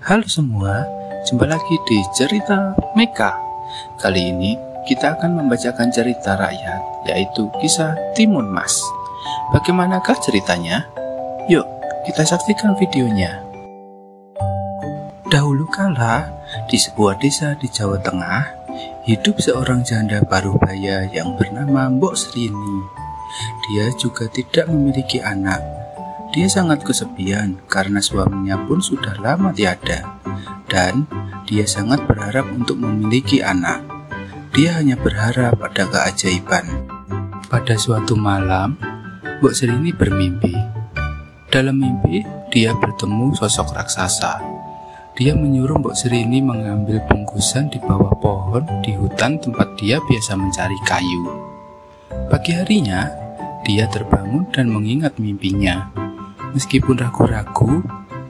Halo semua, jumpa lagi di cerita Meka. Kali ini kita akan membacakan cerita rakyat, yaitu kisah Timun Mas. Bagaimanakah ceritanya? Yuk, kita saksikan videonya. Dahulu kala, di sebuah desa di Jawa Tengah, hidup seorang janda parubaya yang bernama Mbok Srini. Dia juga tidak memiliki anak. Dia sangat kesepian karena suaminya pun sudah lama tiada, dan dia sangat berharap untuk memiliki anak. Dia hanya berharap pada keajaiban. Pada suatu malam, Mbok Srini bermimpi. Dalam mimpi, dia bertemu sosok raksasa. Dia menyuruh Mbok Srini mengambil bungkusan di bawah pohon di hutan tempat dia biasa mencari kayu. Pagi harinya, dia terbangun dan mengingat mimpinya. Meskipun ragu-ragu,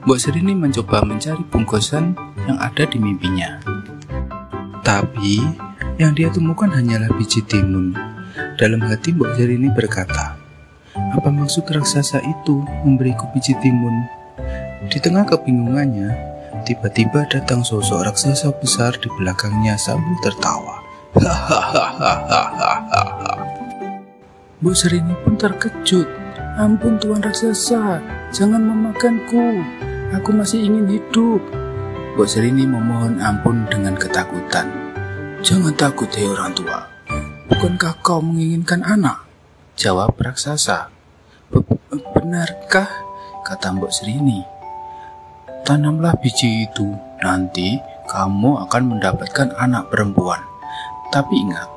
Mbok Srini mencoba mencari bungkusan yang ada di mimpinya. Tapi, yang dia temukan hanyalah biji timun. Dalam hati Mbok Srini berkata, "Apa maksud raksasa itu memberiku biji timun?" Di tengah kebingungannya, tiba-tiba datang sosok raksasa besar di belakangnya sambil tertawa. Mbok Srini pun terkejut. "Ampun Tuan Raksasa, jangan memakanku. Aku masih ingin hidup." Mbok Srini memohon ampun dengan ketakutan. "Jangan takut, hei orang tua. Bukankah kau menginginkan anak?" jawab raksasa. "Benarkah?" kata Mbok Srini. "Tanamlah biji itu, nanti kamu akan mendapatkan anak perempuan. Tapi ingat,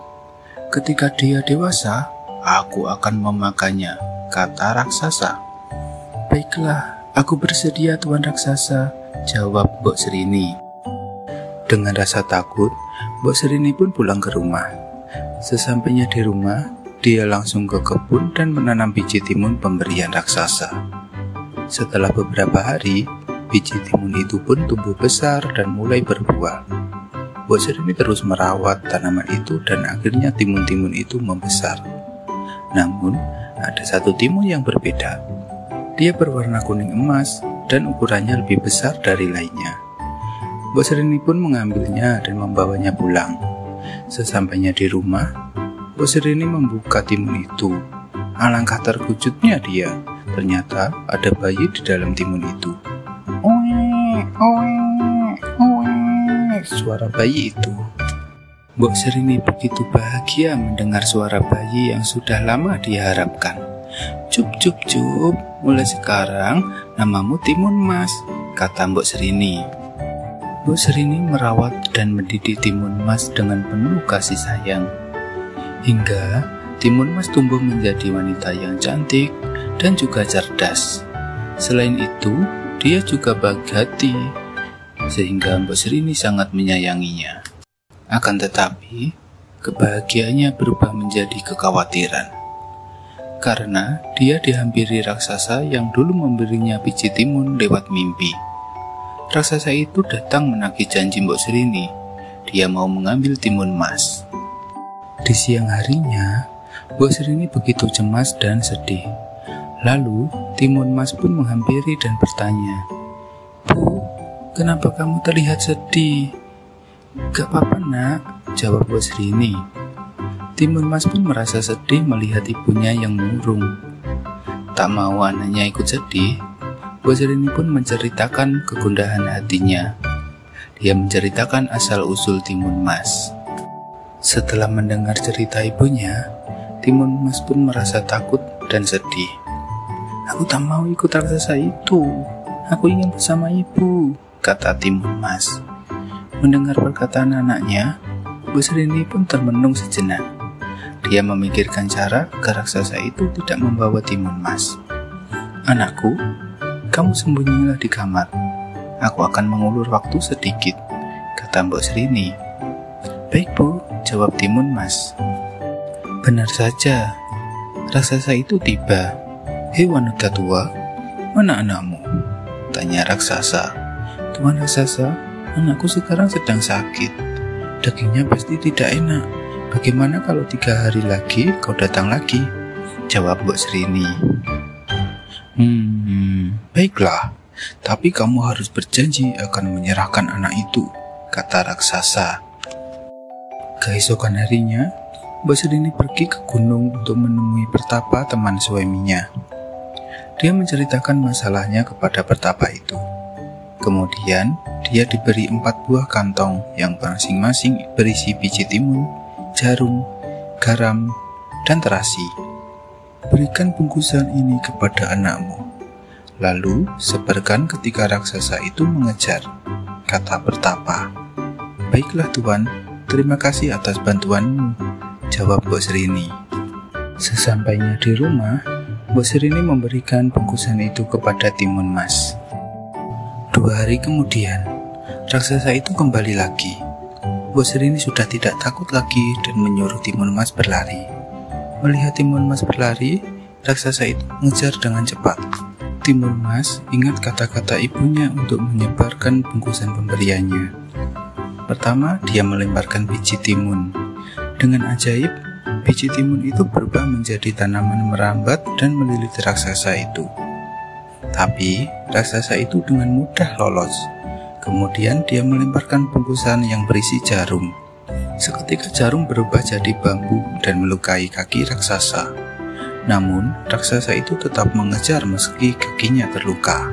ketika dia dewasa, aku akan memakannya," kata raksasa. "Baiklah, aku bersedia Tuan Raksasa," jawab Mbok Srini. Dengan rasa takut, Mbok Srini pun pulang ke rumah. Sesampainya di rumah, dia langsung ke kebun dan menanam biji timun pemberian raksasa. Setelah beberapa hari, biji timun itu pun tumbuh besar dan mulai berbuah. Mbok Srini terus merawat tanaman itu dan akhirnya timun-timun itu membesar. Namun, ada satu timun yang berbeda. Dia berwarna kuning emas dan ukurannya lebih besar dari lainnya. Mbok Srini pun mengambilnya dan membawanya pulang. Sesampainya di rumah, Mbok Srini membuka timun itu. Alangkah terkejutnya dia. Ternyata ada bayi di dalam timun itu. "Oe, oe, oe," suara bayi itu. Mbok Srini begitu bahagia mendengar suara bayi yang sudah lama diharapkan. "Cup, cup, cup, mulai sekarang namamu Timun Mas," kata Mbok Srini. Mbok Srini merawat dan mendidik Timun Mas dengan penuh kasih sayang. Hingga Timun Mas tumbuh menjadi wanita yang cantik dan juga cerdas. Selain itu, dia juga baik hati, sehingga Mbok Srini sangat menyayanginya. Akan tetapi, kebahagiaannya berubah menjadi kekhawatiran. Karena dia dihampiri raksasa yang dulu memberinya biji timun lewat mimpi. Raksasa itu datang menagih janji Mbok Srini. Dia mau mengambil timun mas. Di siang harinya, Mbok Srini begitu cemas dan sedih. Lalu, timun mas pun menghampiri dan bertanya, "Bu, kenapa kamu terlihat sedih?" "Gak apa-apa nak," jawab Mbok Srini. Timun Mas pun merasa sedih melihat ibunya yang murung. Tak mau anaknya ikut sedih, Mbok Srini pun menceritakan kegundahan hatinya. Dia menceritakan asal-usul Timun Mas. Setelah mendengar cerita ibunya, Timun Mas pun merasa takut dan sedih. "Aku tak mau ikut raksasa itu. Aku ingin bersama ibu," kata Timun Mas. Mendengar perkataan anaknya, Mbok Srini pun termenung sejenak. Dia memikirkan cara agar raksasa itu tidak membawa Timun Mas. "Anakku, kamu sembunyilah di kamar. Aku akan mengulur waktu sedikit," kata Mbok Srini. "Baik Bu," jawab Timun Mas. Benar saja, raksasa itu tiba. "Hei wanita tua, mana anakmu?" tanya raksasa. "Tuan Raksasa, anakku sekarang sedang sakit. Dagingnya pasti tidak enak. Bagaimana kalau 3 hari lagi kau datang lagi?" jawab Mbok Srini. Baiklah, Tapi kamu harus berjanji akan menyerahkan anak itu, kata raksasa. Keesokan harinya, Mbak Serini pergi ke gunung untuk menemui Pertapa, teman suaminya. Dia menceritakan masalahnya kepada Pertapa itu. Kemudian, dia diberi 4 buah kantong yang masing-masing berisi biji timun, jarum, garam, dan terasi. Berikan bungkusan ini kepada anakmu. Lalu, sebarkan ketika raksasa itu mengejar, kata Pertapa. Baiklah Tuan, terima kasih atas bantuanmu, jawab Mbok Serini. Sesampainya di rumah, Mbok Serini memberikan bungkusan itu kepada Timun Mas. 2 hari kemudian, raksasa itu kembali lagi. Mbok Serini sudah tidak takut lagi dan menyuruh Timun Mas berlari. Melihat Timun Mas berlari, raksasa itu mengejar dengan cepat. Timun Mas ingat kata-kata ibunya untuk menyebarkan bungkusan pemberiannya. Pertama, dia melemparkan biji timun. Dengan ajaib, biji timun itu berubah menjadi tanaman merambat dan meliliti raksasa itu. Tapi, raksasa itu dengan mudah lolos. Kemudian dia melemparkan bungkusan yang berisi jarum. Seketika jarum berubah jadi bambu dan melukai kaki raksasa. Namun, raksasa itu tetap mengejar meski kakinya terluka.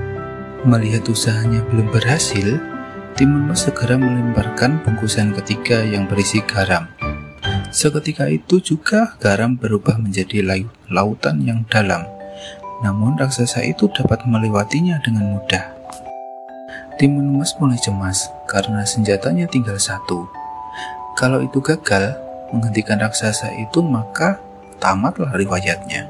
Melihat usahanya belum berhasil, Timun Mas segera melemparkan bungkusan ketiga yang berisi garam. Seketika itu juga garam berubah menjadi lautan yang dalam. Namun raksasa itu dapat melewatinya dengan mudah. Timun Mas mulai cemas karena senjatanya tinggal 1. Kalau itu gagal menghentikan raksasa itu, maka tamatlah riwayatnya.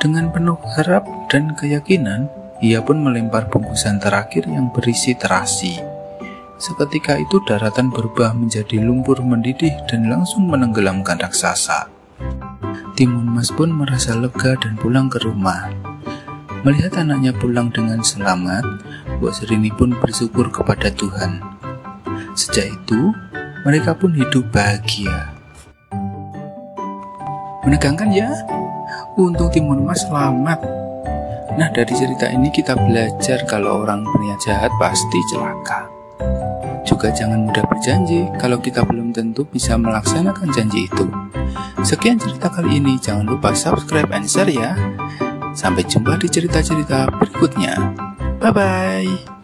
Dengan penuh harap dan keyakinan, ia pun melempar bungkusan terakhir yang berisi terasi. Seketika itu daratan berubah menjadi lumpur mendidih dan langsung menenggelamkan raksasa. Timun Mas pun merasa lega dan pulang ke rumah. Melihat anaknya pulang dengan selamat, Mbok Serini pun bersyukur kepada Tuhan. Sejak itu, mereka pun hidup bahagia. Menegangkan ya? Untung Timun Mas selamat. Nah, dari cerita ini kita belajar kalau orang berniat jahat pasti celaka. Juga jangan mudah berjanji kalau kita belum tentu bisa melaksanakan janji itu. Sekian cerita kali ini, jangan lupa subscribe and share ya. Sampai jumpa di cerita-cerita berikutnya. Bye-bye.